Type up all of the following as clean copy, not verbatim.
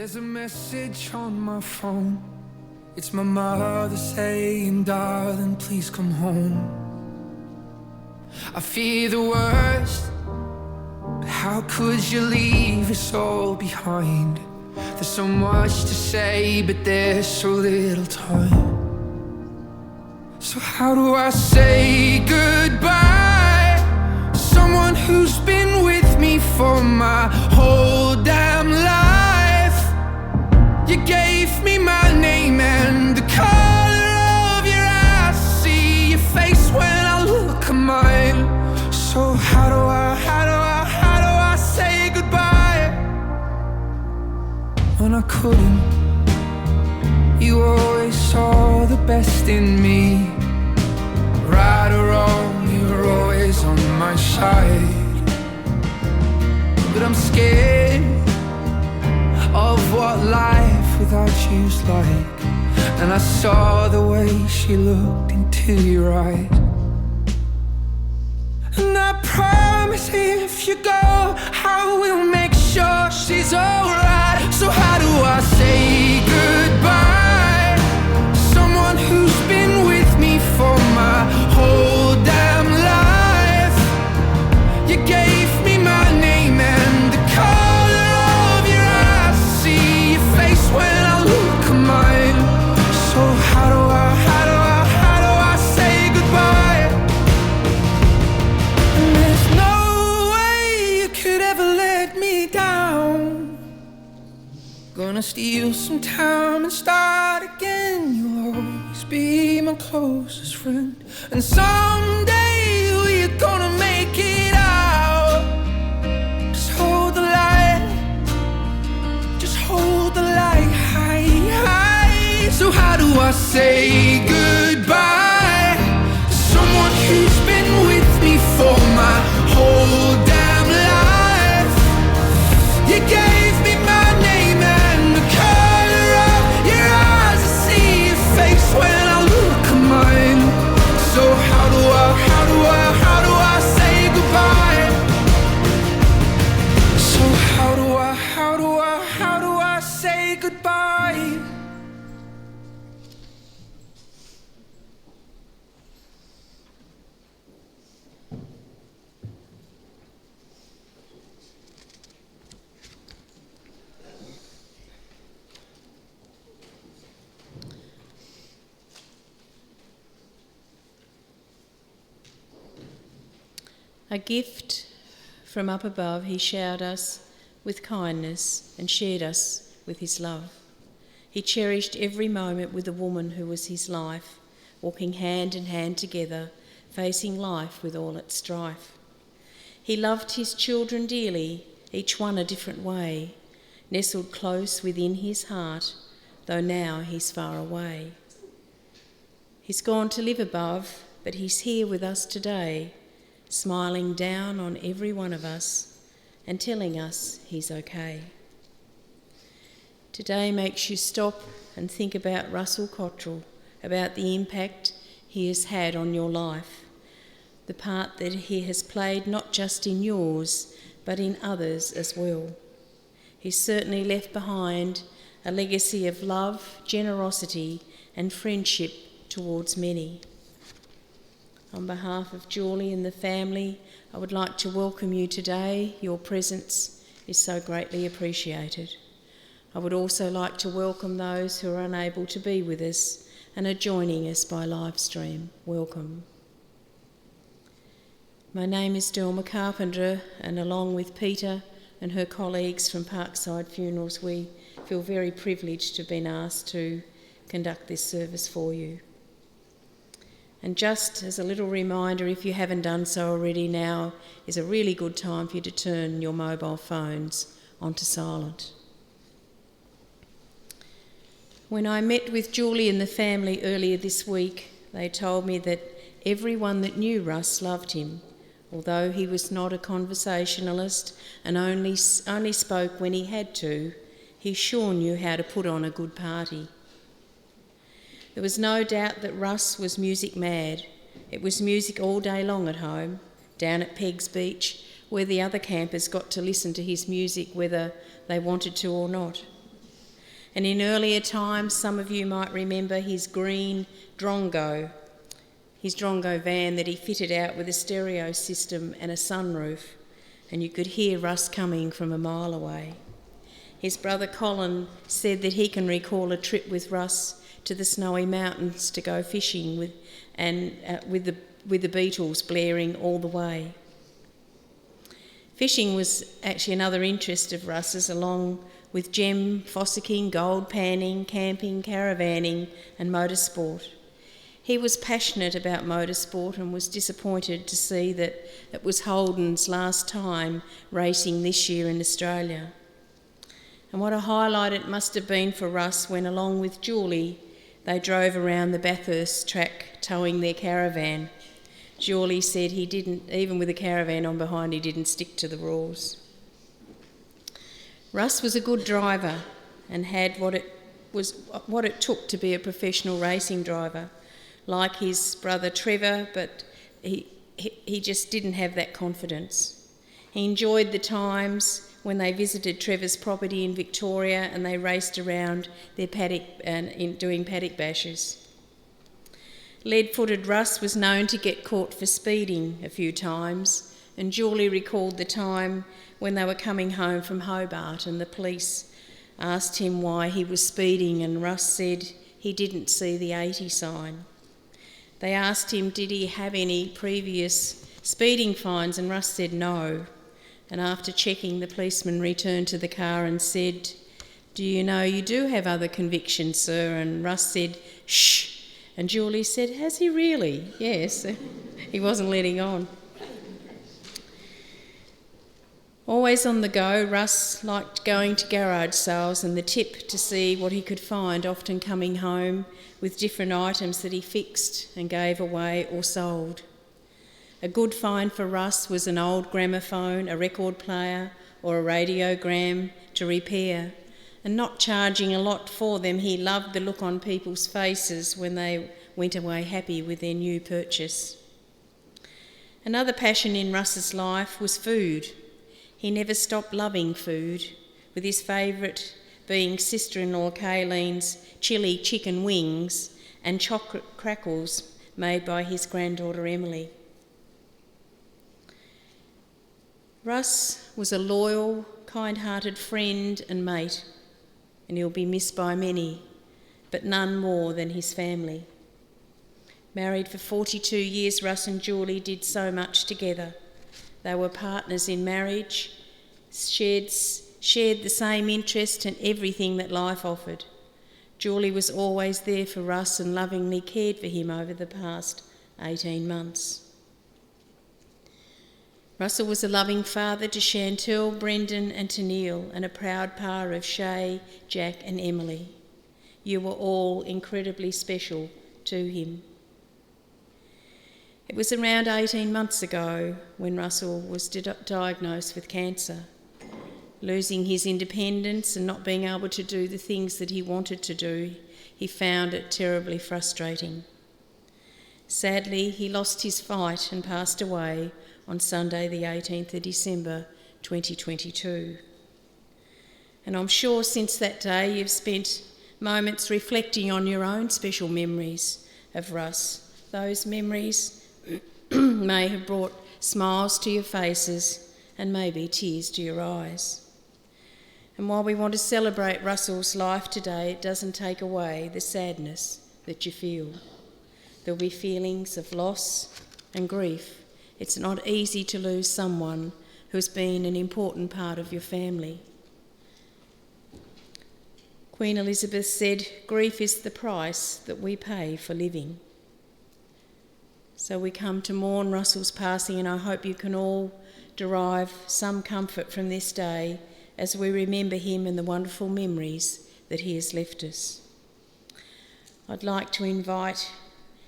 There's a message on my phone. It's my mother saying, darling, please come home. I fear the worst, but how could you leave us all behind? There's so much to say, but there's so little time. So how do I say goodbye? Someone who's been with me for my whole damn life. You gave me my name and the color of your eyes. See your face when I look at mine. So how do I say goodbye? When I couldn't, you always saw the best in me. Right or wrong, you were always on my side. But I'm scared of what life without you's like. And I saw the way she looked into your eyes. And I promise if you go, I will make sure she's alright. So how do I say goodbye? Someone who's been with me for my whole damn life. You gave me my name and the color of your eyes. See your face when I look at mine. So how do I say goodbye? And there's no way you could ever let me down. Gonna steal some time and start again. You'll always be my closest friend. And someday we're gonna make it out. Just hold the light. Just hold the light high, high. So how do I say goodbye to someone who's been with me for my whole damn life? You gave me my name and the color of your eyes. I see your face when I look at mine. So how do I say goodbye? So how do I say goodbye? A gift from up above, he showered us with kindness and shared us with his love. He cherished every moment with the woman who was his life, walking hand in hand together, facing life with all its strife. He loved his children dearly, each one a different way, nestled close within his heart, though now he's far away. He's gone to live above, but he's here with us today, smiling down on every one of us and telling us he's okay. Today makes you stop and think about Russell Cotterill, about the impact he has had on your life, the part that he has played not just in yours, but in others as well. He's certainly left behind a legacy of love, generosity and friendship towards many. On behalf of Julie and the family, I would like to welcome you today. Your presence is so greatly appreciated. I would also like to welcome those who are unable to be with us and are joining us by live stream. Welcome. My name is Delma Carpenter, and along with Peter and her colleagues from Parkside Funerals, we feel very privileged to have been asked to conduct this service for you. And just as a little reminder, if you haven't done so already, now is a really good time for you to turn your mobile phones onto silent. When I met with Julie and the family earlier this week, they told me that everyone that knew Russ loved him, although he was not a conversationalist and only spoke when he had to. He sure knew how to put on a good party. There was no doubt that Russ was music mad. It was music all day long at home, down at Peg's Beach, where the other campers got to listen to his music whether they wanted to or not. And in earlier times, some of you might remember his green Drongo, his Drongo van that he fitted out with a stereo system and a sunroof, and you could hear Russ coming from a mile away. His brother Colin said that he can recall a trip with Russ to the Snowy Mountains to go fishing with the Beatles blaring all the way. Fishing was actually another interest of Russ's, along with gem fossicking, gold panning, camping, caravanning and motorsport. He was passionate about motorsport and was disappointed to see that it was Holden's last time racing this year in Australia. And what a highlight it must have been for Russ when, along with Julie, they drove around the Bathurst track towing their caravan. Julie said he didn't, even with a caravan on behind, he didn't stick to the rules. Russ was a good driver and had what it took to be a professional racing driver, like his brother Trevor, but he just didn't have that confidence. He enjoyed the times when they visited Trevor's property in Victoria and they raced around their paddock and doing paddock bashes. Lead-footed Russ was known to get caught for speeding a few times, and Julie recalled the time when they were coming home from Hobart and the police asked him why he was speeding, and Russ said he didn't see the 80 sign. They asked him did he have any previous speeding fines, and Russ said no. And after checking, the policeman returned to the car and said, "Do you know you do have other convictions, sir?" And Russ said, "Shh." And Julie said, "Has he really?" Yes, he wasn't letting on. Always on the go, Russ liked going to garage sales and the tip to see what he could find, often coming home with different items that he fixed and gave away or sold. A good find for Russ was an old gramophone, a record player or a radiogram to repair, and not charging a lot for them. He loved the look on people's faces when they went away happy with their new purchase. Another passion in Russ's life was food. He never stopped loving food, with his favourite being sister-in-law Kayleen's chili chicken wings and chocolate crackles made by his granddaughter Emily. Russ was a loyal, kind-hearted friend and mate, and he'll be missed by many, but none more than his family. Married for 42 years, Russ and Julie did so much together. They were partners in marriage, shared the same interest in everything that life offered. Julie was always there for Russ and lovingly cared for him over the past 18 months. Russell was a loving father to Chantel, Brendan and to Neil, and a proud pa of Shay, Jack and Emily. You were all incredibly special to him. It was around 18 months ago when Russell was diagnosed with cancer. Losing his independence and not being able to do the things that he wanted to do, he found it terribly frustrating. Sadly, he lost his fight and passed away on Sunday the 18th of December 2022. And I'm sure since that day you've spent moments reflecting on your own special memories of Russ. Those memories may have brought smiles to your faces and maybe tears to your eyes. And while we want to celebrate Russell's life today, it doesn't take away the sadness that you feel. There'll be feelings of loss and grief. It's not easy to lose someone who's been an important part of your family. Queen Elizabeth said, "Grief is the price that we pay for living." So we come to mourn Russell's passing, and I hope you can all derive some comfort from this day as we remember him and the wonderful memories that he has left us. I'd like to invite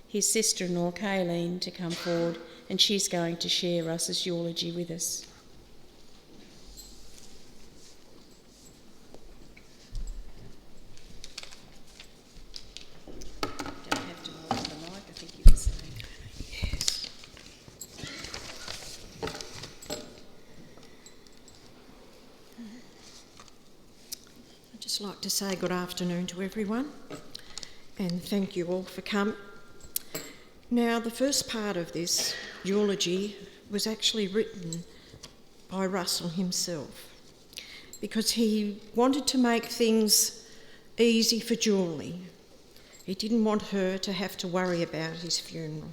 his sister-in-law Kayleen to come forward, and she's going to share Russ's eulogy with us. Don't have to hold the mic, I think you were saying. Yes. I'd just like to say good afternoon to everyone and thank you all for coming. Now, the first part of this eulogy was actually written by Russell himself because he wanted to make things easy for Julie. He didn't want her to have to worry about his funeral,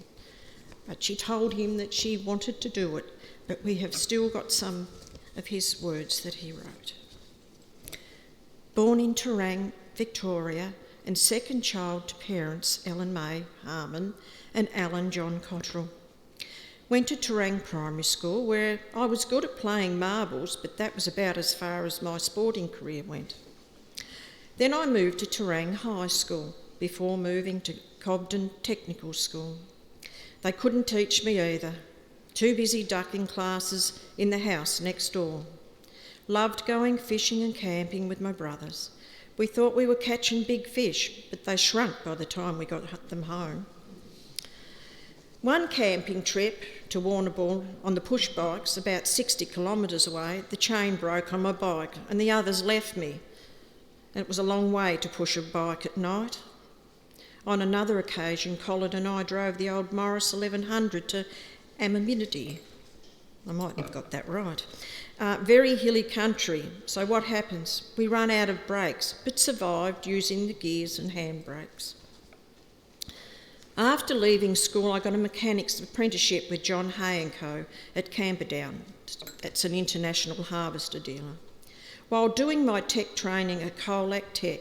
but she told him that she wanted to do it, but we have still got some of his words that he wrote. Born in Terang, Victoria, and second child to parents Ellen May Harmon and Alan John Cotterill. Went to Terang Primary School where I was good at playing marbles, but that was about as far as my sporting career went. Then I moved to Terang High School before moving to Cobden Technical School. They couldn't teach me either. Too busy ducking classes in the house next door. Loved going fishing and camping with my brothers. We thought we were catching big fish, but they shrunk by the time we got them home. One camping trip to Warrnambool on the push bikes, about 60 kilometres away, the chain broke on my bike and the others left me. And it was a long way to push a bike at night. On another occasion, Colin and I drove the old Morris 1100 to Amamidity. I might have got that right. Very hilly country, so what happens? We run out of brakes, but survived using the gears and handbrakes. After leaving school, I got a mechanics apprenticeship with John Hay & Co at Camperdown. It's an international harvester dealer. While doing my tech training at Colac Tech,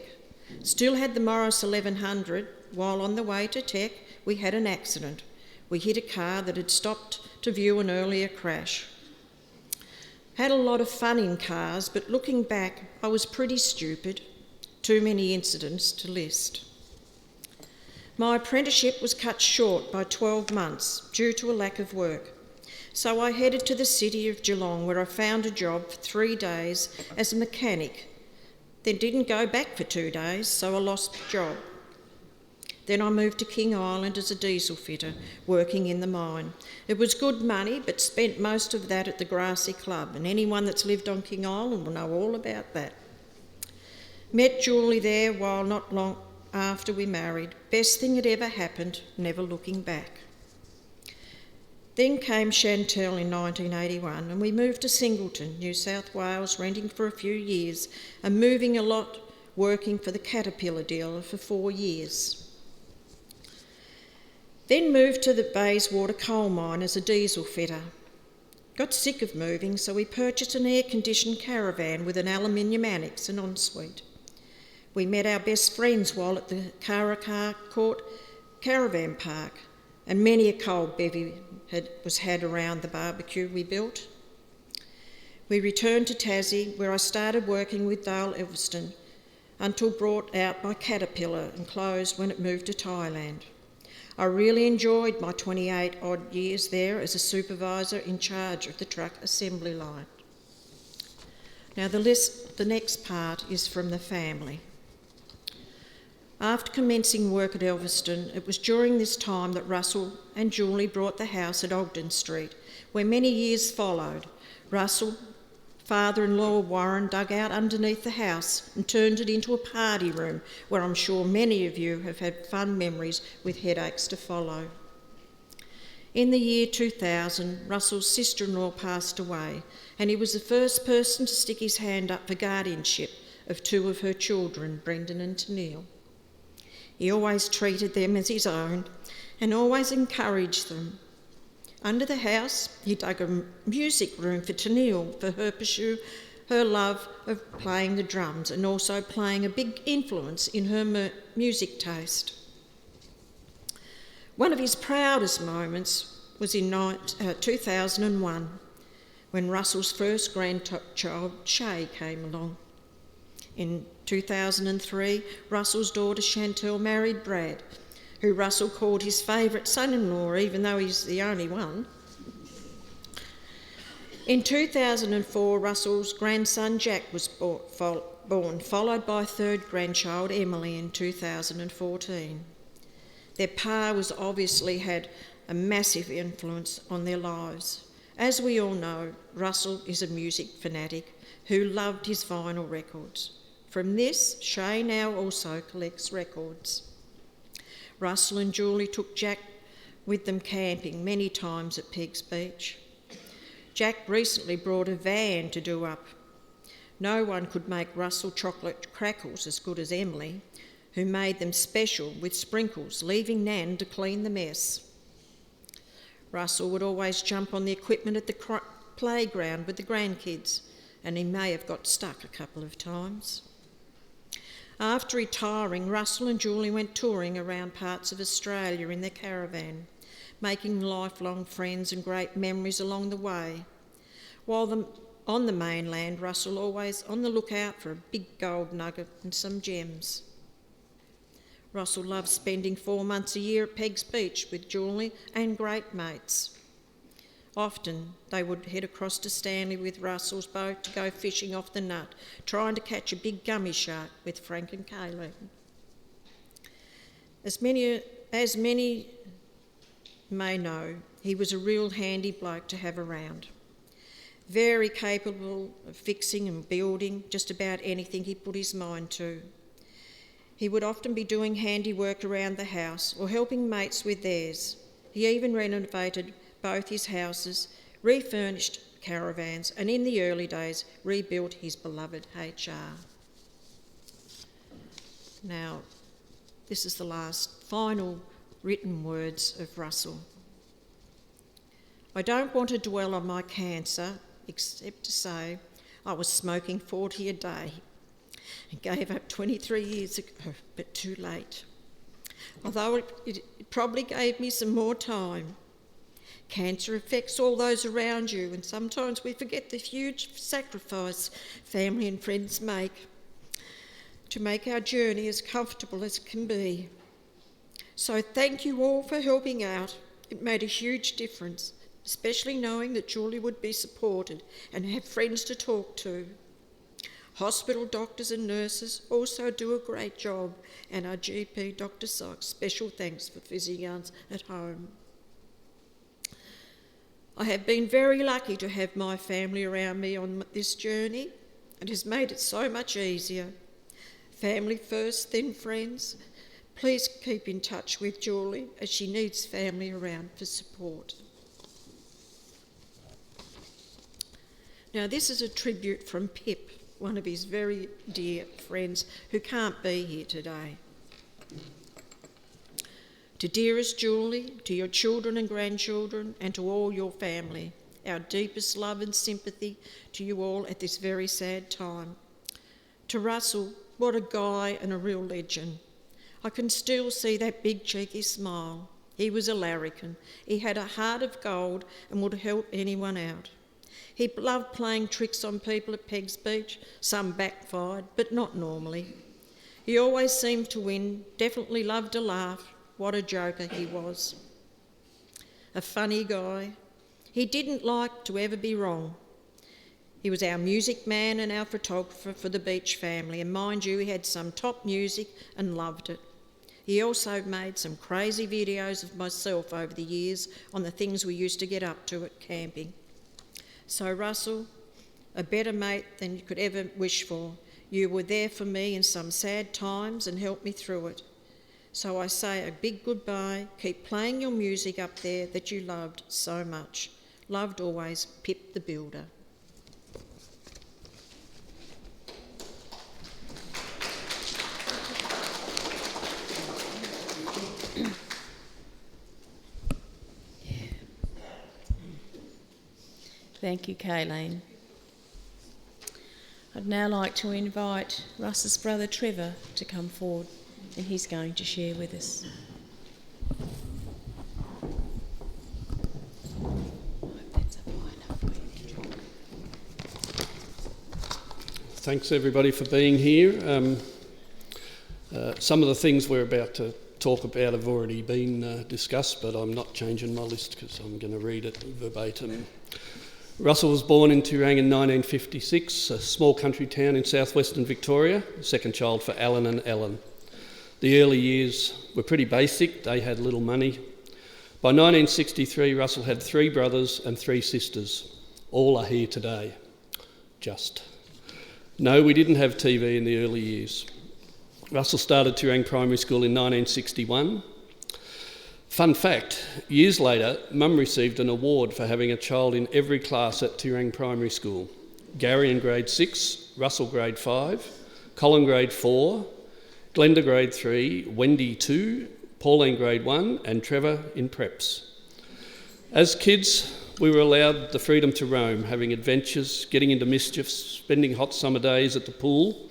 still had the Morris 1100. While on the way to Tech, we had an accident. We hit a car that had stopped to view an earlier crash. Had a lot of fun in cars, but looking back, I was pretty stupid. Too many incidents to list. My apprenticeship was cut short by 12 months due to a lack of work. So I headed to the city of Geelong where I found a job for 3 days as a mechanic. Then didn't go back for 2 days, so I lost the job. Then I moved to King Island as a diesel fitter, working in the mine. It was good money, but spent most of that at the Grassy Club, and anyone that's lived on King Island will know all about that. Met Julie there while not long after we married. Best thing that ever happened, never looking back. Then came Chantelle in 1981, and we moved to Singleton, New South Wales, renting for a few years, and moving a lot, working for the Caterpillar dealer for 4 years. Then moved to the Bayswater coal mine as a diesel fitter. Got sick of moving, so we purchased an air-conditioned caravan with an aluminium annex and ensuite. We met our best friends while at the Karakar Court Caravan Park, and many a cold bevy was had around the barbecue we built. We returned to Tassie, where I started working with Dale Elveston, until brought out by Caterpillar and closed when it moved to Thailand. I really enjoyed my 28 odd years there as a supervisor in charge of the truck assembly line. Now the next part is from the family. After commencing work at Elveston, it was during this time that Russell and Julie bought the house at Ogden Street, where many years followed. Russell, father-in-law Warren, dug out underneath the house and turned it into a party room where I'm sure many of you have had fun memories with headaches to follow. In the year 2000, Russell's sister-in-law passed away, and he was the first person to stick his hand up for guardianship of 2 of her children, Brendan and Tennille. He always treated them as his own and always encouraged them. Under the house, he dug a music room for Tennille for her pursue her love of playing the drums and also playing a big influence in her music taste. One of his proudest moments was in 2001 when Russell's first grandchild, Shay, came along. In 2003, Russell's daughter Chantelle married Brad, who Russell called his favourite son-in-law, even though he's the only one. In 2004, Russell's grandson Jack was born, followed by third grandchild Emily in 2014. Their pa was obviously had a massive influence on their lives. As we all know, Russell is a music fanatic who loved his vinyl records. From this, Shay now also collects records. Russell and Julie took Jack with them camping many times at Peg's Beach. Jack recently brought a van to do up. No one could make Russell chocolate crackles as good as Emily, who made them special with sprinkles, leaving Nan to clean the mess. Russell would always jump on the equipment at the playground with the grandkids, and he may have got stuck a couple of times. After retiring, Russell and Julie went touring around parts of Australia in their caravan, making lifelong friends and great memories along the way. While on the mainland, Russell always on the lookout for a big gold nugget and some gems. Russell loved spending 4 months a year at Peg's Beach with Julie and great mates. Often they would head across to Stanley with Russell's boat to go fishing off the Nut, trying to catch a big gummy shark with Frank and Kayleen. As many may know, he was a real handy bloke to have around. Very capable of fixing and building just about anything he put his mind to. He would often be doing handiwork around the house or helping mates with theirs. He even renovated both his houses, refurnished caravans, and in the early days rebuilt his beloved HR. Now, this is the last, final written words of Russell. I don't want to dwell on my cancer, except to say I was smoking 40 a day and gave up 23 years ago, but too late. Although it probably gave me some more time. Cancer affects all those around you, and sometimes we forget the huge sacrifice family and friends make to make our journey as comfortable as it can be. So thank you all for helping out. It made a huge difference, especially knowing that Julie would be supported and have friends to talk to. Hospital doctors and nurses also do a great job, and our GP, Dr. Sykes, special thanks for visiting us at home. I have been very lucky to have my family around me on this journey. It has made it so much easier. Family first, then friends. Please keep in touch with Julie as she needs family around for support. Now this is a tribute from Pip, one of his very dear friends who can't be here today. To dearest Julie, to your children and grandchildren, and to all your family, our deepest love and sympathy to you all at this very sad time. To Russell, what a guy and a real legend. I can still see that big cheeky smile. He was a larrikin. He had a heart of gold and would help anyone out. He loved playing tricks on people at Peg's Beach. Some backfired, but not normally. He always seemed to win, definitely loved a laugh. What a joker he was. A funny guy. He didn't like to ever be wrong. He was our music man and our photographer for the Beach family, and mind you, he had some top music and loved it. He also made some crazy videos of myself over the years on the things we used to get up to at camping. So Russell, a better mate than you could ever wish for. You were there for me in some sad times and helped me through it. So I say a big goodbye. Keep playing your music up there that you loved so much. Loved always, Pip the Builder. Thank you, Kayleen. I'd now like to invite Russ's brother Trevor to come forward, and he's going to share with us. Thanks everybody for being here. Some of the things we're about to talk about have already been discussed, but I'm not changing my list because I'm going to read it verbatim. Russell was born in Turang in 1956, a small country town in southwestern Victoria, second child for Alan and Ellen. The early years were pretty basic. They had little money. By 1963, Russell had 3 brothers and 3 sisters. All are here today. Just. No, we didn't have TV in the early years. Russell started Tirang Primary School in 1961. Fun fact, years later, Mum received an award for having a child in every class at Tirang Primary School. Gary in grade 6, Russell grade 5, Colin grade 4, Glenda grade 3, Wendy 2, Pauline grade 1 and Trevor in preps. As kids, we were allowed the freedom to roam, having adventures, getting into mischiefs, spending hot summer days at the pool.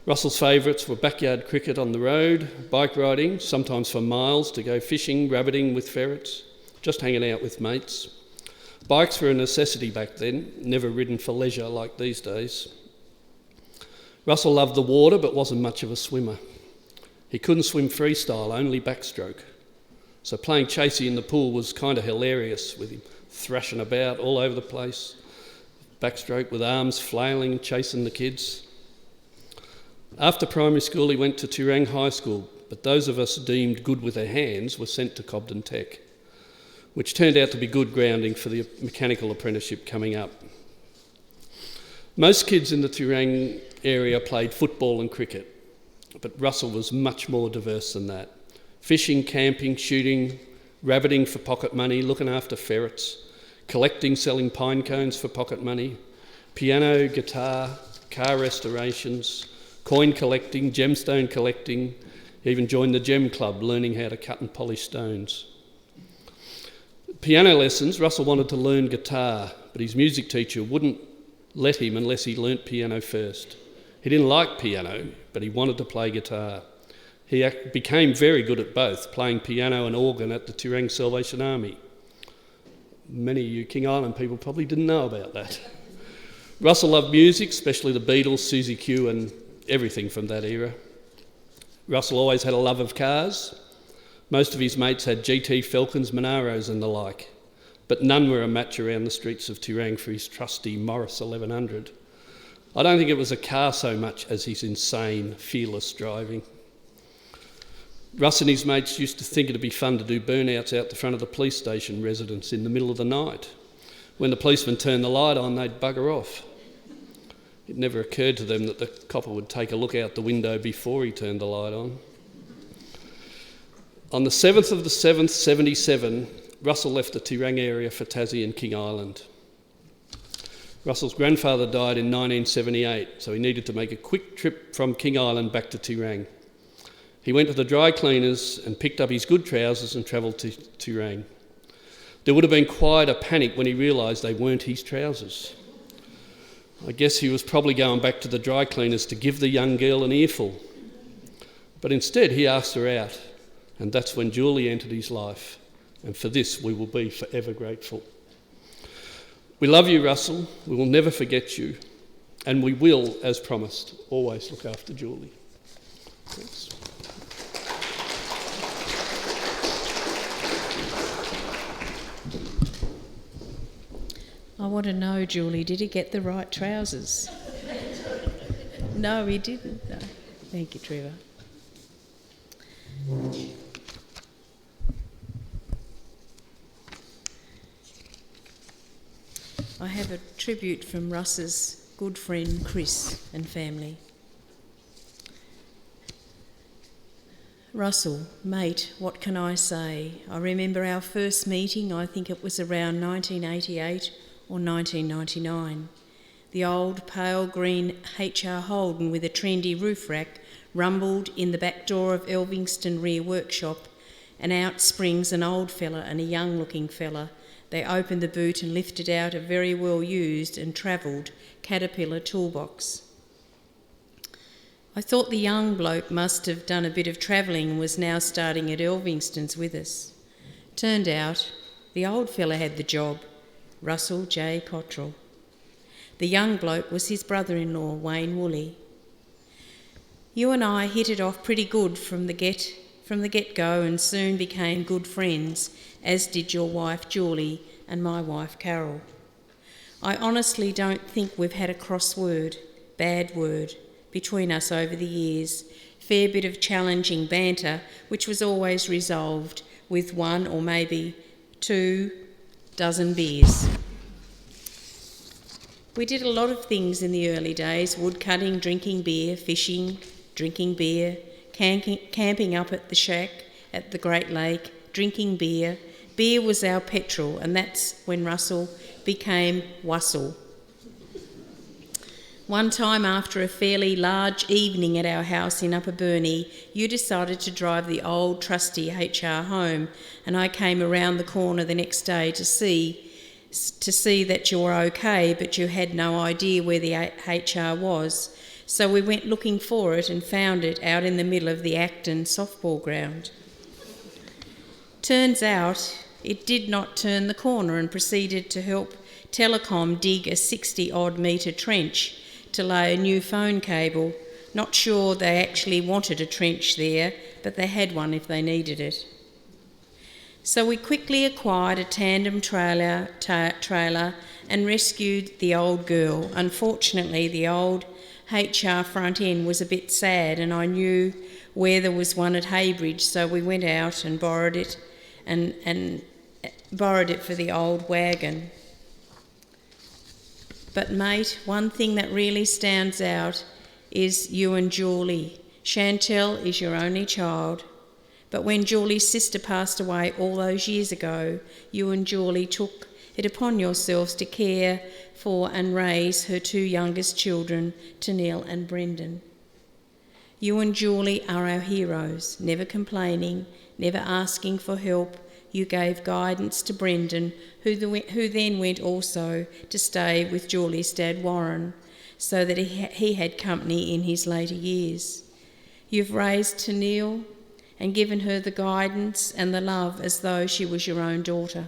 Russell's favourites were backyard cricket on the road, bike riding, sometimes for miles to go fishing, rabbiting with ferrets, just hanging out with mates. Bikes were a necessity back then, never ridden for leisure like these days. Russell loved the water but wasn't much of a swimmer. He couldn't swim freestyle, only backstroke. So playing chasey in the pool was kind of hilarious, with him thrashing about all over the place, backstroke with arms flailing, chasing the kids. After primary school, he went to Tirang High School, but those of us deemed good with our hands were sent to Cobden Tech, which turned out to be good grounding for the mechanical apprenticeship coming up. Most kids in the Tirang area played football and cricket, but Russell was much more diverse than that. Fishing, camping, shooting, rabbiting for pocket money, looking after ferrets, collecting, selling pine cones for pocket money, piano, guitar, car restorations, coin collecting, gemstone collecting. He even joined the Gem Club, learning how to cut and polish stones. Piano lessons, Russell wanted to learn guitar, but his music teacher wouldn't let him unless he learnt piano first. He didn't like piano, but he wanted to play guitar. He became very good at both, playing piano and organ at the Tirang Salvation Army. Many of you King Island people probably didn't know about that. Russell loved music, especially the Beatles, Susie Q and everything from that era. Russell always had a love of cars. Most of his mates had GT Falcons, Monaros and the like, but none were a match around the streets of Tirang for his trusty Morris 1100. I don't think it was a car so much as his insane, fearless driving. Russ and his mates used to think it'd be fun to do burnouts out the front of the police station residence in the middle of the night. When the policeman turned the light on, they'd bugger off. It never occurred to them that the copper would take a look out the window before he turned the light on. On the 7th of the 7th, 77, Russell left the Tirang area for Tassie and King Island. Russell's grandfather died in 1978, so he needed to make a quick trip from King Island back to Tirang. He went to the dry cleaners and picked up his good trousers and travelled to Tirang. There would have been quite a panic when he realised they weren't his trousers. I guess he was probably going back to the dry cleaners to give the young girl an earful. But instead he asked her out, and that's when Julie entered his life, and for this we will be forever grateful. We love you, Russell. We will never forget you, and we will, as promised, always look after Julie. Thanks. I want to know, Julie, did he get the right trousers? No, he didn't. No. Thank you, Trevor. I have a tribute from Russ's good friend Chris and family. Russell, mate, what can I say? I remember our first meeting, I think it was around 1988 or 1999. The old pale green HR Holden with a trendy roof rack rumbled in the back door of Elvingston Rear Workshop, and out springs an old fella and a young looking fella. They opened the boot and lifted out a very well used and travelled Caterpillar toolbox. I thought the young bloke must have done a bit of travelling and was now starting at Elvingston's with us. Turned out the old fella had the job, Russell J. Cotterill. The young bloke was his brother-in-law, Wayne Woolley. You and I hit it off pretty good from the get-go and soon became good friends, as did your wife Julie and my wife Carol. I honestly don't think we've had a cross word, bad word, between us over the years. Fair bit of challenging banter, which was always resolved with 1 or maybe 2 dozen beers. We did a lot of things in the early days: wood cutting, drinking beer, fishing, drinking beer, camping up at the shack at the Great Lake, drinking beer. Beer was our petrol, and that's when Russell became Wussel. One time, after a fairly large evening at our house in Upper Burnie, you decided to drive the old trusty HR home, and I came around the corner the next day to see that you were okay, but you had no idea where the HR was. So we went looking for it and found it out in the middle of the Acton softball ground. Turns out it did not turn the corner and proceeded to help Telecom dig a 60-odd metre trench to lay a new phone cable. Not sure they actually wanted a trench there, but they had one if they needed it. So we quickly acquired a tandem trailer and rescued the old girl. Unfortunately, the old HR front end was a bit sad, and I knew where there was one at Haybridge, so we went out and borrowed it for the old wagon. But mate, one thing that really stands out is you and Julie. Chantel is your only child, but when Julie's sister passed away all those years ago, you and Julie took it upon yourselves to care for and raise her two youngest children, Tennille and Brendan. You and Julie are our heroes, never complaining, never asking for help. You gave guidance to Brendan, who then went also to stay with Julie's dad Warren, so that he had company in his later years. You've raised Tennille and given her the guidance and the love as though she was your own daughter.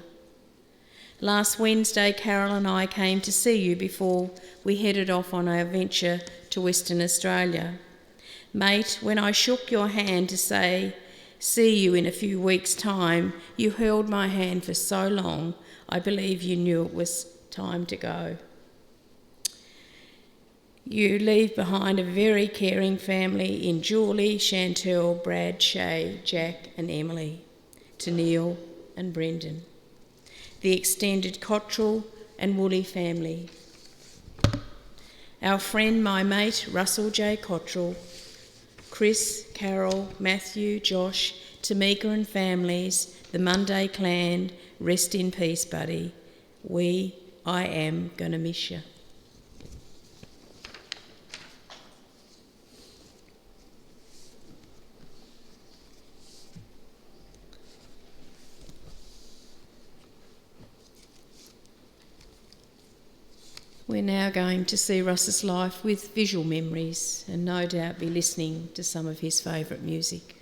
Last Wednesday, Carol and I came to see you before we headed off on our venture to Western Australia. Mate, when I shook your hand to say, "See you in a few weeks' time," you held my hand for so long, I believe you knew it was time to go. You leave behind a very caring family in Julie, Chantel, Brad, Shay, Jack and Emily, Tennille and Brendan, the extended Cotterill and Woolley family, our friend, my mate, Russell J. Cotterill, Chris, Carol, Matthew, Josh, Tamika and families, the Monday clan, rest in peace, buddy. I am gonna miss you. We're now going to see Russ's life with visual memories and no doubt be listening to some of his favourite music.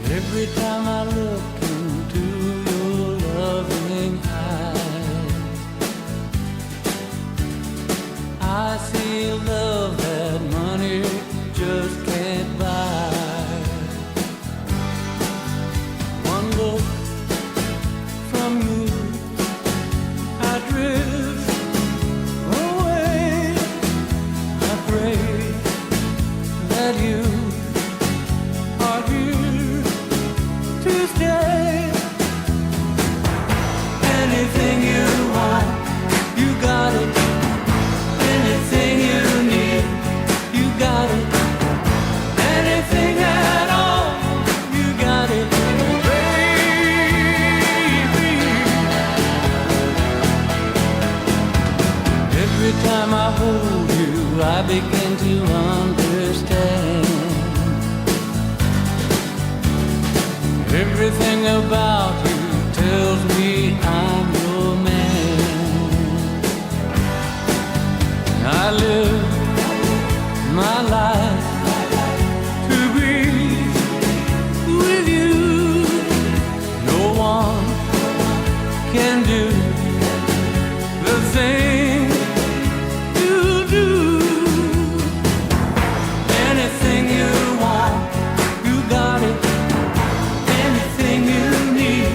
Every time I look into your loving eyes, I see a love that money just can't buy. One look from you, I drift away. I pray that you are here to stay. Anything you want, you got it. Anything you need, you got it. Anything at all, you got it, baby. Every time I hold you, I begin to understand. Everything about you tells me I'm your man. I live my life to be with you. No one can do the thing you do. Anything you want, you got it. Anything you need,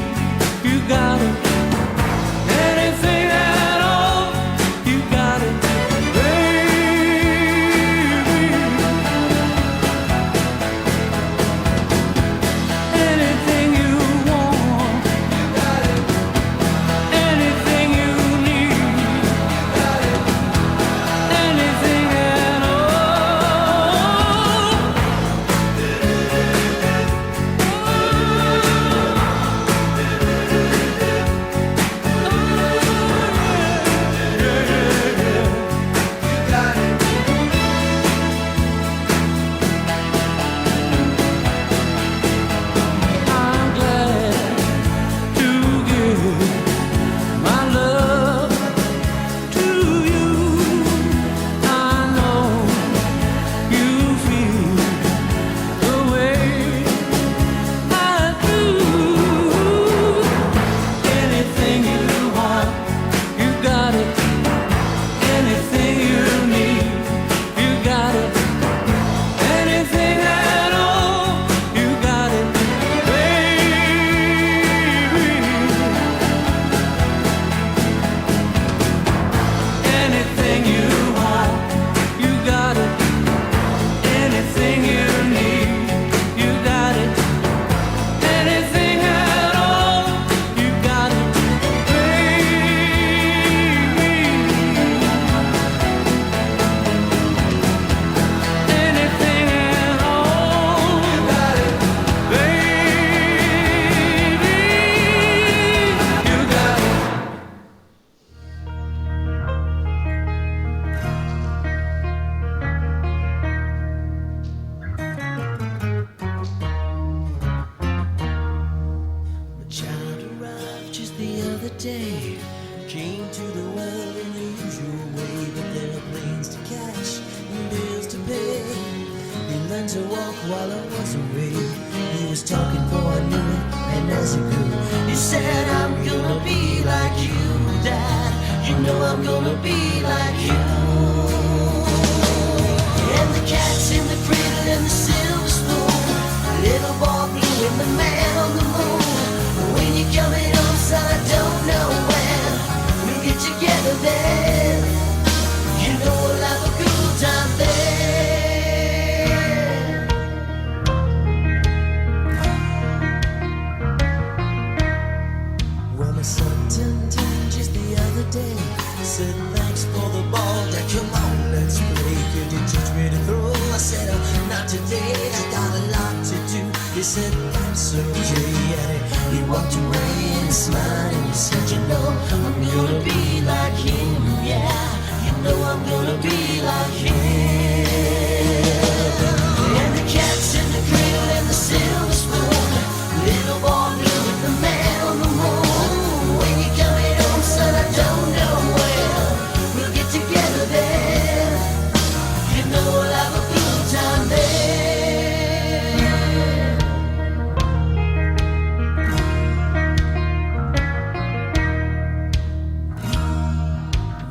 into the world in the usual way, but there are planes to catch and bills to pay. He learned to walk while I was away. He was talking before I knew it, and as he grew, he said, I'm gonna be like you, Dad. You know I'm gonna be like you. And the cat's in the cradle and the silver spoon, the little boy blue and the man on the moon. When you're coming home, son, I don't know when we'll get together then. You know we'll have a good time then. Well, my son turned 10 just the other day. Said thanks for the ball, Dad, come on, let's play. Could you teach me to throw? I said, not today, I got a lot to do. He said, that's okay, and he walked away and smiled and he said, you know, I'm gonna be like him, yeah. You know I'm gonna be like him. And the cat's in the cradle and the silver spoon, little boy blue with the man on the moon. When you're coming home, son, I don't know when we'll get together then. You know we'll have a good time then.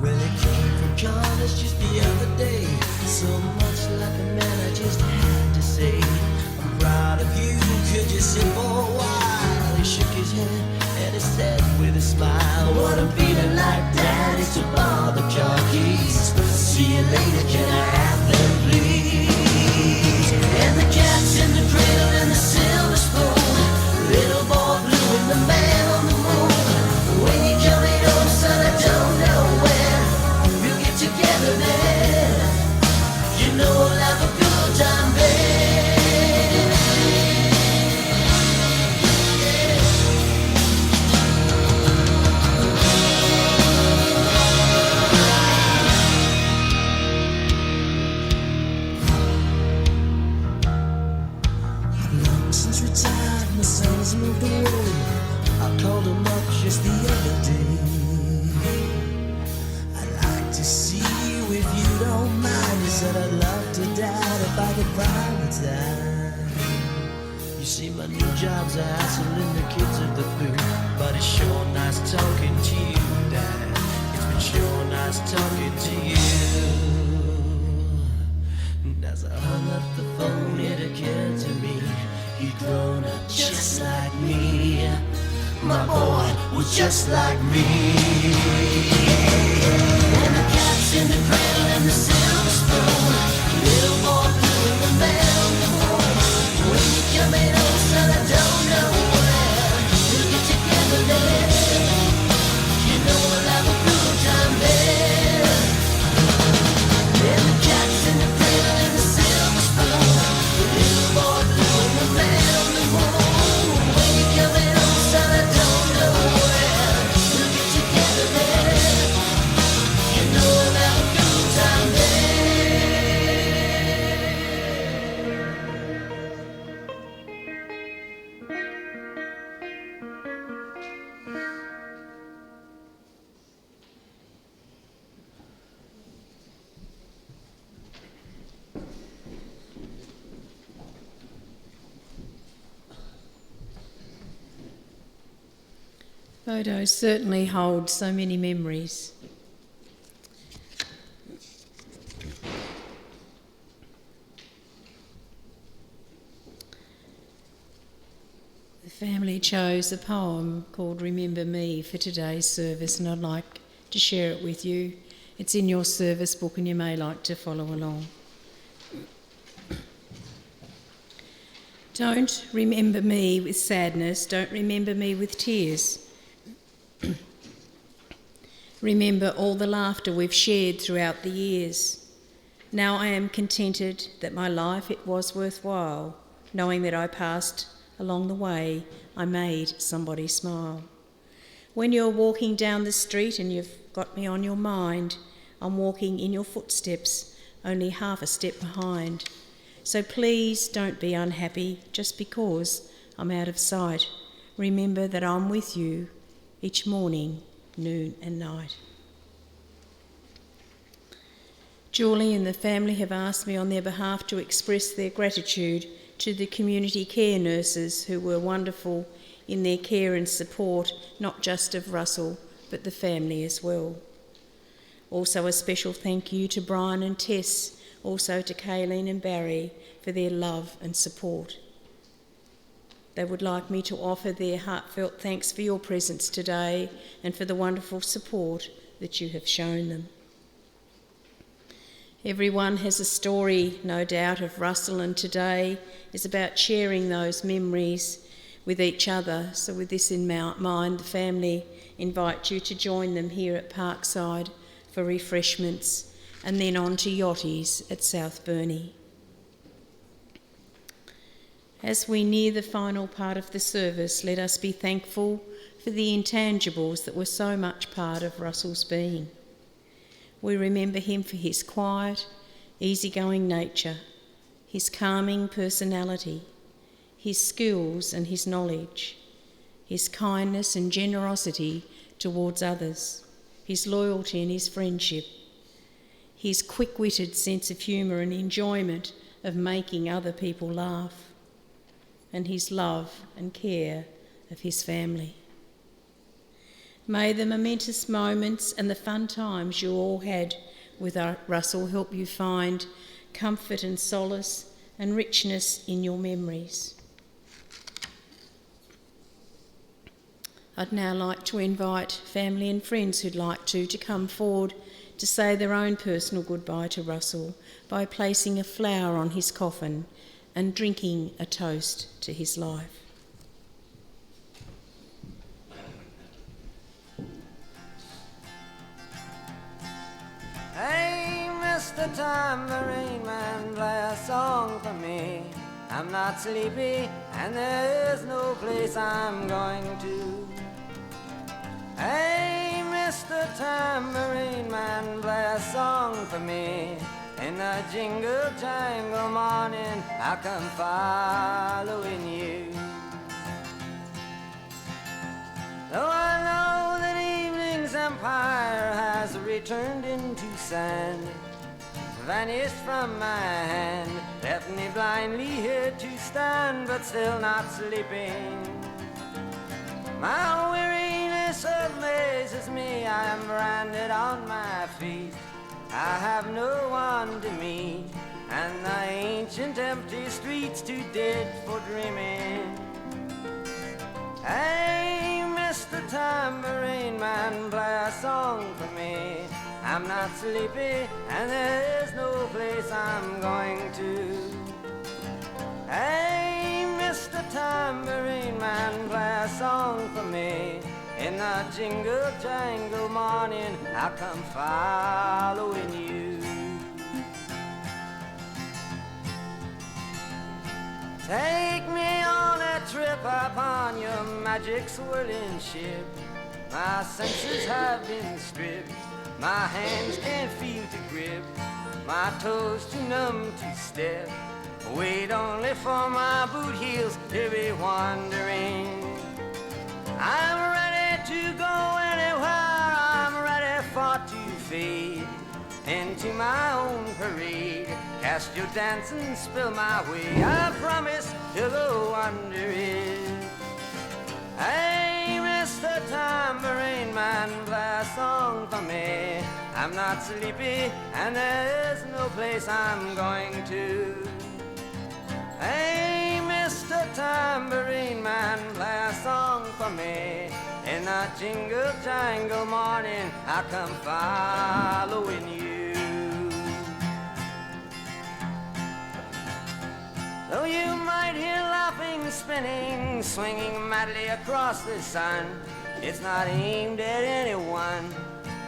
Well, it came from college just the other day. So much like a man, I just had to say, I'm proud of you, could you sit for a while? He shook his head and he said with a smile, what I'm feeling like, Dad, is to borrow the car keys. See you later, can I have them, please? And the cat's in the cradle and the silver spoon, little boy blue and the man on the moon. When you're coming home, son, I don't know when we'll get together then. You know we'll have a good time then. Long since retired, my son's moved away. I called him up just the other day. I'd like to see you if you don't mind. He said I'd love to, Dad, if I could find the time. You see, my new job's a hassle and the kids are the flu, but it's sure nice talking to you, Dad. It's been sure nice talking to you. And as I hung up the phone, it occurred to me, he'd grown up just like me. My boy was just like me. And the cat's in the cradle and the silver spoon, little boy blue and the man on the moon. When you're coming home, son, I don't know when we'll get together then. You know we'll have a good time then. And the cat's in the cradle and the silver spoon, little boy blue and the man on the moon. When you're coming home, son, I don't know when we'll get together then. You know we'll have a good time then. Photos certainly hold so many memories. The family chose a poem called Remember Me for today's service, and I'd like to share it with you. It's in your service book and you may like to follow along. Don't remember me with sadness, don't remember me with tears. Remember all the laughter we've shared throughout the years. Now I am contented that my life, it was worthwhile, knowing that I passed along the way, I made somebody smile. When you're walking down the street and you've got me on your mind, I'm walking in your footsteps, only half a step behind. So please don't be unhappy just because I'm out of sight. Remember that I'm with you each morning noon and night. Julie and the family have asked me on their behalf to express their gratitude to the community care nurses who were wonderful in their care and support, not just of Russell, but the family as well. Also a special thank you to Brian and Tess, also to Kayleen and Barry for their love and support. They would like me to offer their heartfelt thanks for your presence today and for the wonderful support that you have shown them. Everyone has a story, no doubt, of Russell, and today is about sharing those memories with each other. So with this in mind, the family invite you to join them here at Parkside for refreshments and then on to Yachty's at South Burney. As we near the final part of the service, let us be thankful for the intangibles that were so much part of Russell's being. We remember him for his quiet, easygoing nature, his calming personality, his skills and his knowledge, his kindness and generosity towards others, his loyalty and his friendship, his quick-witted sense of humour and enjoyment of making other people laugh, and his love and care of his family. May the momentous moments and the fun times you all had with Russell help you find comfort and solace and richness in your memories. I'd now like to invite family and friends who'd like to come forward to say their own personal goodbye to Russell by placing a flower on his coffin and drinking a toast to his life. Hey, Mr. Tambourine Man, play a song for me. I'm not sleepy and there's no place I'm going to. Hey, Mr. Tambourine Man, play a song for me. In the jingle jangle morning, I'll come following you. Though I know that evening's empire has returned into sand, vanished from my hand, left me blindly here to stand, but still not sleeping. My weariness amazes me, I am branded on my feet. I have no one to meet, and the ancient empty streets too dead for dreaming. Hey, Mr. Tambourine Man, play a song for me. I'm not sleepy, and there's no place I'm going to. Hey, Mr. Tambourine Man, play a song for me. In the jingle jangle morning, I'll come following you. Take me on a trip upon your magic swirling ship. My senses have been stripped, my hands can't feel to grip, my toes too numb to step. Wait only for my boot heels to be wandering. I'm ready to go anywhere, I'm ready for to fade into my own parade. Cast your dance and spill my way, I promise to go under it. Hey, Mr. Tambourine Man, play a song for me. I'm not sleepy and there's no place I'm going to. Hey, Mr. Tambourine Man, play a song for me. In the jingle jangle morning, I'll come following you. Though you might hear laughing, spinning, swinging madly across the sun, it's not aimed at anyone,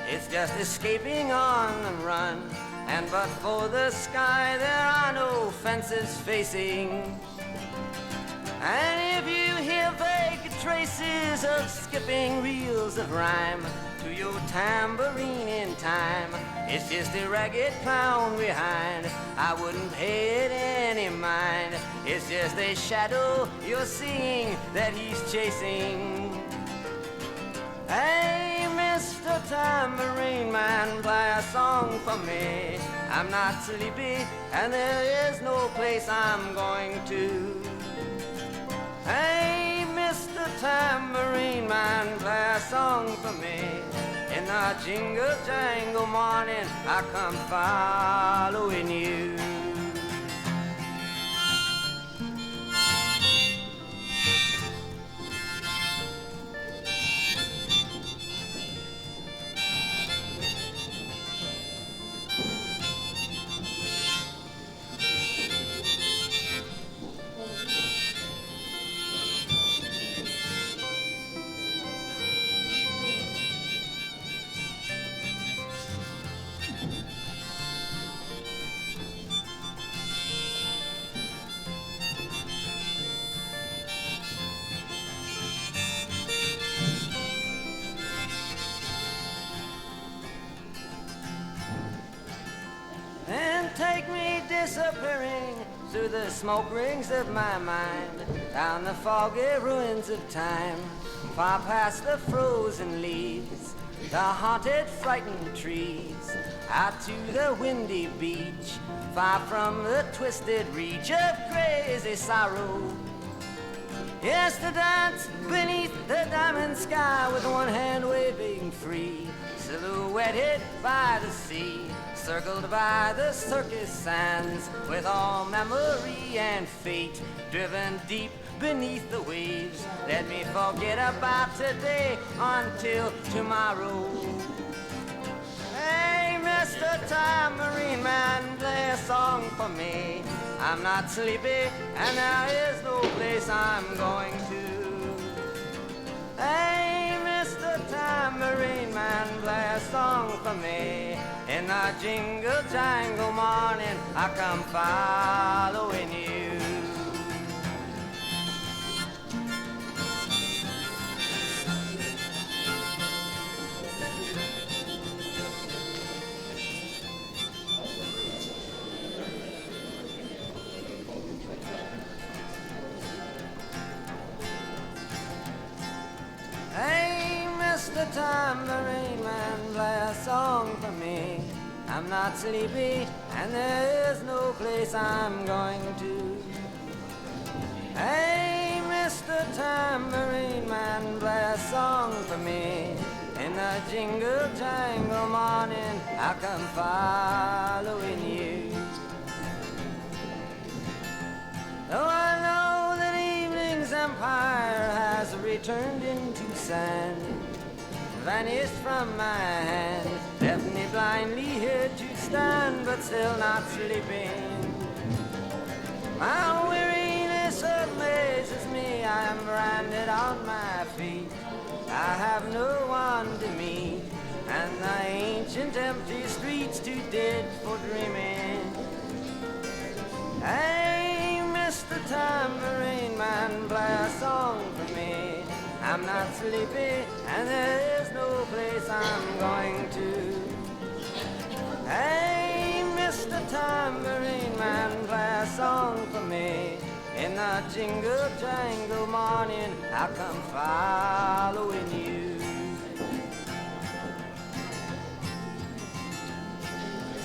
it's just escaping on the run. And but for the sky, there are no fences facing. And if you hear vague traces of skipping reels of rhyme to your tambourine in time, it's just a ragged clown behind. I wouldn't pay it any mind. It's just a shadow you're seeing that he's chasing. Hey, Mr. Tambourine Man, play a song for me. I'm not sleepy and there is no place I'm going to. Hey, Mr. Tambourine Man, play a song for me. In the jingle jangle morning, I come following you. And take me disappearing through the smoke rings of my mind, down the foggy ruins of time, far past the frozen leaves, the haunted, frightened trees, out to the windy beach, far from the twisted reach of crazy sorrow. Yes, to dance beneath the diamond sky with one hand waving free, silhouetted by the sea, circled by the circus sands, with all memory and fate driven deep beneath the waves. Let me forget about today until tomorrow. Hey, Mr. Tambourine Man, play a song for me. I'm not sleepy and there is no place I'm going to. Hey, Mr. Tambourine Man, play a song for me. In the jingle jangle morning, I come following you. Hey, Mr. Tambourine Man, play a song for me. I'm not sleepy and there is no place I'm going to. Hey, Mr. Tambourine Man, play a song for me. In the jingle jangle morning, I come following you. Though I know that evening's empire has returned into sand, vanished from my hand, left me blindly here to stand, but still not sleeping. My weariness amazes me, I am branded on my feet. I have no one to meet, and the ancient empty streets too dead for dreaming. Hey, Mr. Tambourine Man, play a song for me. I'm not sleepy and there is no place I'm going to. Hey, Mr. Tambourine Man, play a song for me. In the jingle jangle morning, I come following you.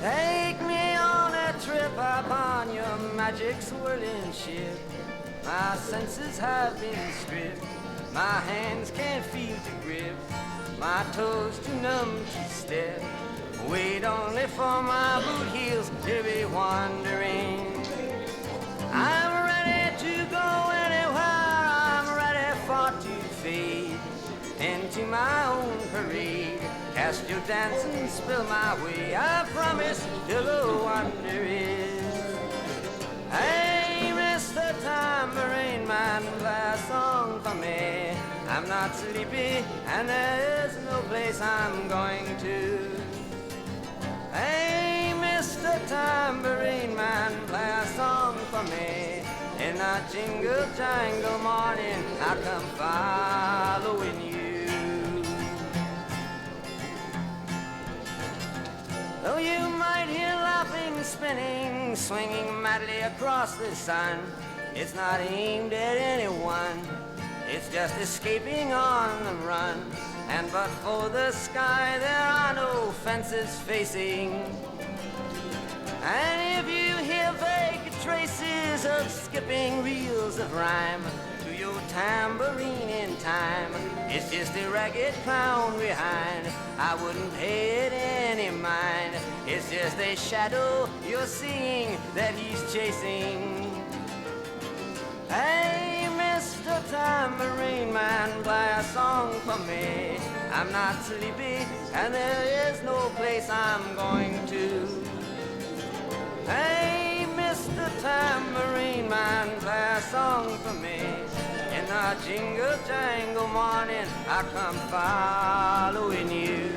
Take me on a trip upon your magic swirling ship. My senses have been stripped, my hands can't feel to grip, my toes too numb to step. Wait only for my boot heels to be wandering. I'm ready to go anywhere, I'm ready for to fade into my own parade. Cast your dance and spill my way, I promise to go under it. Hey, Mr. Tambourine Man, play a song for me. I'm not sleepy and there is no place I'm going to. Hey, Mr. Tambourine Man, play a song for me. In a jingle jangle morning, I come following you. Though you might hear laughing, spinning, swinging madly across the sun, it's not aimed at anyone, it's just escaping on the run. and but for the sky there are no fences facing. And if you hear vague traces of skipping reels of rhyme to your tambourine in time, it's just a ragged clown behind. I wouldn't pay it any mind. It's just a shadow you're seeing that he's chasing. Hey, Mr. Tambourine Man, play a song for me. I'm not sleepy and there is no place I'm going to. Hey, Mr. Tambourine Man, play a song for me. In the jingle jangle morning, I come following you.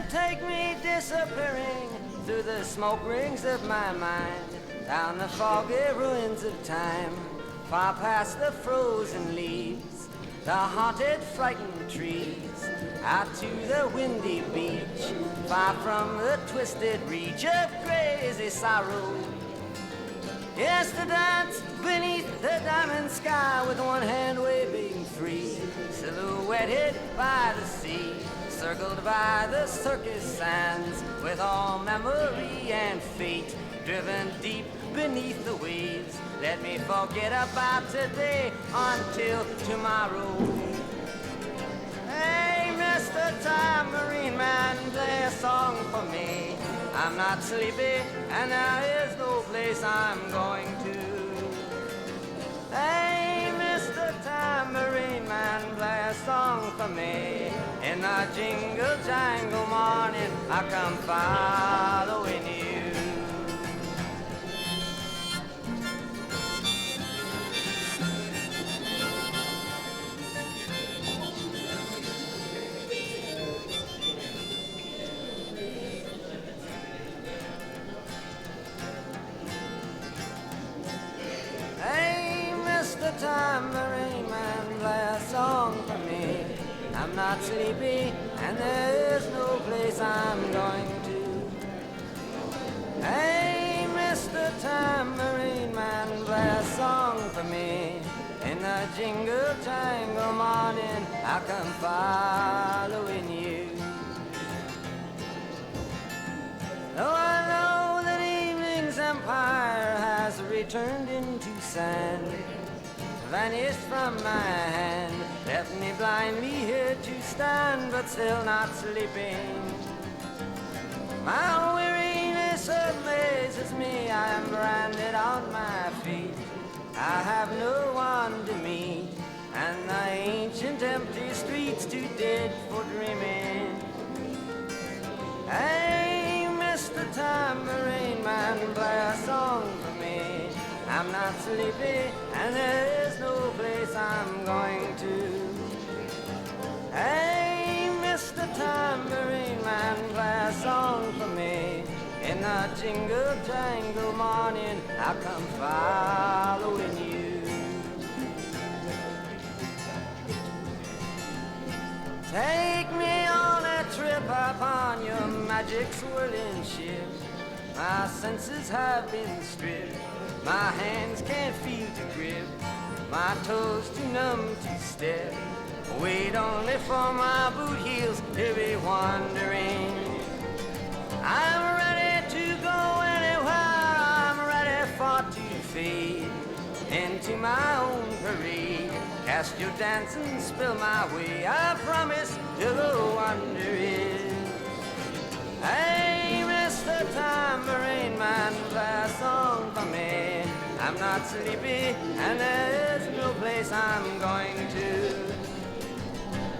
Take me disappearing through the smoke rings of my mind, down the foggy ruins of time, far past the frozen leaves, the haunted, frightened trees, out to the windy beach, far from the twisted reach of crazy sorrow. Yes, to dance beneath the diamond sky with one hand waving free, silhouetted by the sea, circled by the circus sands, with all memory and fate driven deep beneath the waves. Let me forget about today until tomorrow. Hey, Mr. Tambourine Man, play a song for me. I'm not sleepy and there is no place I'm going to. Hey, Mr. Tambourine Man, play a song for me. In the jingle jangle morning, I come following you. Hey, Mr. Tambourine Man, play a song for me. I'm not sleepy and there's no place I'm going to. Hey, Mr. Tambourine Man, play a song for me. In the jingle jangle morning, I come following you. Though I know that evening's empire has returned into sand, vanished from my hand, left me blindly here to stand, but still not sleeping. My weariness amazes me, I am branded on my feet. I have no one to meet, and the ancient empty streets too dead for dreaming. Hey, Mr. Tambourine Man, play a song for me. I'm not sleepy and there is no place I'm going to. Hey, Mr. Tambourine Man, play a song for me. In the jingle jangle morning, I come following you. Take me on a trip upon your magic swirling ship. My senses have been stripped. My hands can't feel to grip, my toes too numb to step. Wait only for my boot heels to be wandering. I'm ready to go anywhere, I'm ready for to fade into my own parade. Cast your dancing spell my way, I promise to go under it. Hey, Mr. Tambourine Man, play a song for me. I'm not sleepy and there's no place I'm going to.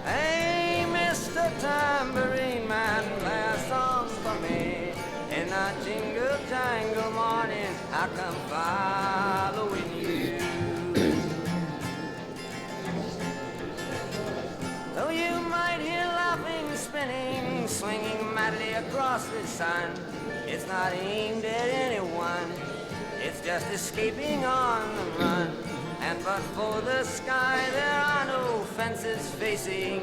Hey, Mr. Mr. Tambourine Man, play a song for me. In a jingle jangle morning, I come following you. Though you might hear laughing, spinning, swinging madly across the sun, it's not aimed at anyone, it's just escaping on the run. And but for the sky, there are no fences facing.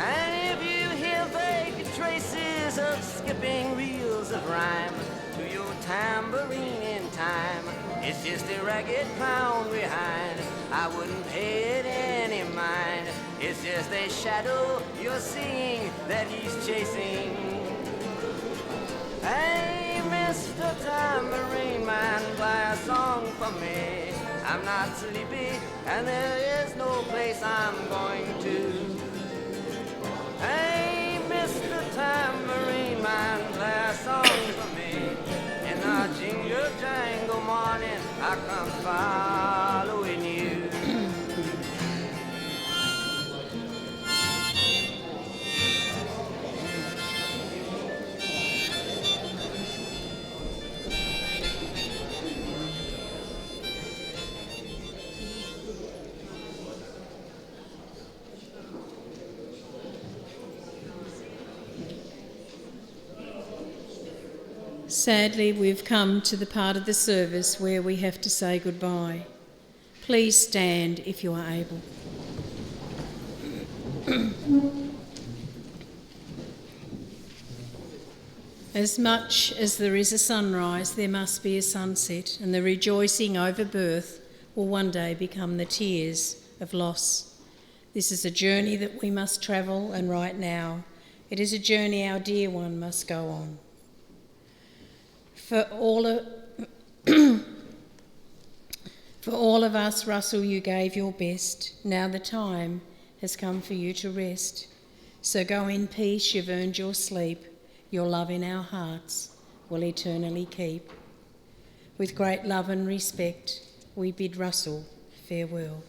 And if you hear vague traces of skipping reels of rhyme to your tambourine in time, it's just a ragged clown behind. I wouldn't pay it any mind. It's just a shadow you're seeing that he's chasing. Hey, Mr. Tambourine Man, play a song for me. I'm not sleepy, and there is no place I'm going to. Hey, Mr. Tambourine Man, play a song for me. In a jingle jangle morning, I come following you. Sadly, we've come to the part of the service where we have to say goodbye. Please stand if you are able. As much as there is a sunrise, there must be a sunset, and the rejoicing over birth will one day become the tears of loss. This is a journey that we must travel, and right now, it is a journey our dear one must go on. For all of us, Russell, you gave your best. Now the time has come for you to rest. So go in peace, you've earned your sleep. Your love in our hearts will eternally keep. With great love and respect, we bid Russell farewell.